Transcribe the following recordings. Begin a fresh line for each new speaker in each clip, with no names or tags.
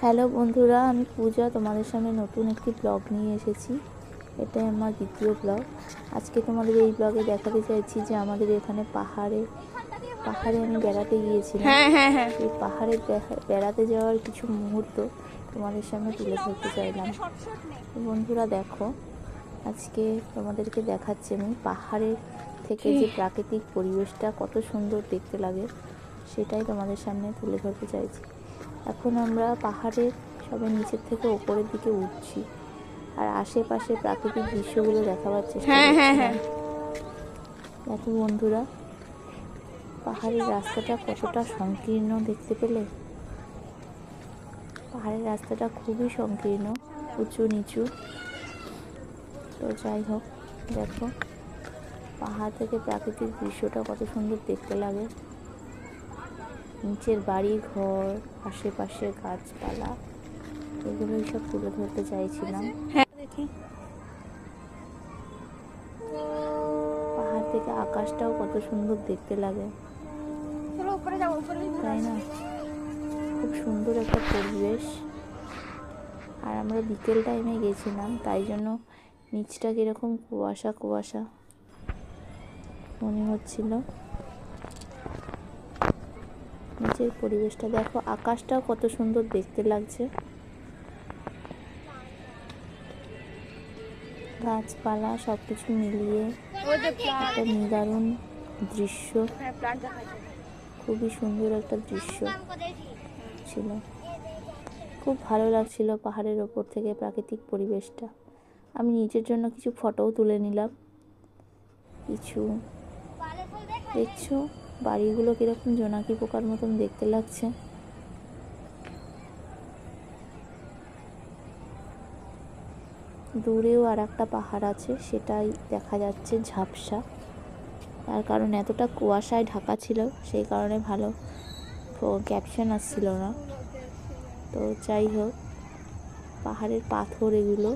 Hello বন্ধুরা, আমি পূজা তোমাদের সামনে নতুন একটি ব্লগ নিয়ে এসেছি। এটাই আমার দ্বিতীয় ব্লগ। আজকে তোমাদের এই ব্লগে দেখাতে চাইছি যে আমাদের এখানে পাহাড়ে আমি বেড়াতে গিয়েছিলাম। সেই পাহাড়ে বেড়াতে যাওয়ার কিছু মুহূর্ত তোমাদের সামনে তুলে ধরতে চাইলাম। বন্ধুরা দেখো, আজকে তোমাদেরকে দেখাচ্ছি আমি পাহাড়ের থেকে যে প্রাকৃতিক পরিবেশটা কত সুন্দর দেখতে লাগে সেটাই তোমাদের সামনে তুলে ধরতে চাইছি। এখন আমরা পাহাড়ের সবে নিচের থেকে ওপরের দিকে উঠছি আর আশেপাশে প্রাকৃতিক দৃশ্যগুলো দেখাবার চেষ্টা করছি। দেখো বন্ধুরা, পাহাড়ের রাস্তাটা কতটা সংকীর্ণ দেখতে পেলে। পাহাড়ের রাস্তাটা খুবই সংকীর্ণ, উঁচু নিচু। তো যাই হোক, দেখো পাহাড় থেকে প্রাকৃতিক দৃশ্যটা কত সুন্দর দেখতে লাগে। নিচের বাড়ি ঘর, আশেপাশে গাছপালা, এগুলোই সব তুলে ধরতে চাইছিলাম। পাহাড় থেকে আকাশটাও কত সুন্দর দেখতে লাগে, তাই না? খুব সুন্দর একটা পরিবেশ। আর আমরা বিকেল টাইমে গেছিলাম, তাই জন্য নিচটা কিরকম কুয়াশা কুয়াশা মনে হচ্ছিল। নিচের পরিবেশটা দেখো, আকাশটাও কত সুন্দর দেখতে লাগছে। গাছপালা সবকিছু মিলিয়ে একটা নিদারুণ দৃশ্য, খুবই সুন্দর একটা দৃশ্য ছিল। খুব ভালো লাগছিল পাহাড়ের ওপর থেকে প্রাকৃতিক পরিবেশটা। আমি নিজের জন্য কিছু ফটোও তুলে নিলাম। কিছু দেখছো বাড়িগুলো কিরকম জোনাকি পোকার মতন দেখতে লাগছে। দূরেও আর একটা পাহাড় আছে, সেটাই দেখা যাচ্ছে ঝাপসা। তার কারণ এতটা কুয়াশায় ঢাকা ছিল, সেই কারণে ভালো ক্যাপশন আসছিল না। তো যাই হোক, পাহাড়ের পাথর এগুলো,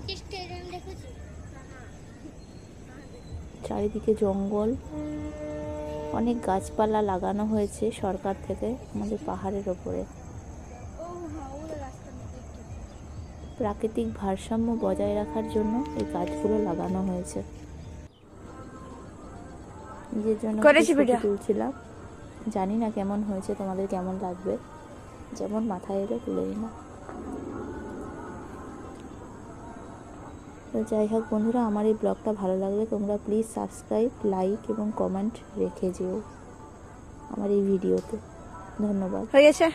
চারিদিকে জঙ্গল, অনেক গাছপালা লাগানো হয়েছে সরকার থেকে আমাদের পাহাড়ের ওপরে। প্রাকৃতিক ভারসাম্য বজায় রাখার জন্য এই গাছগুলো লাগানো হয়েছে। নিজের জন্য ছবি তুলছিলাম, জানি না কেমন হয়েছে, তোমাদের কেমন লাগবে। যেমন মাথায় এলো তুলে নিলাম। তো যাই হোক বন্ধুরা, আমার এই ব্লগটা ভালো লাগলে তোমরা প্লিজ সাবস্ক্রাইব, লাইক এবং কমেন্ট রেখে যেও আমার এই ভিডিওতে। ধন্যবাদ।
হয়ে গেছে।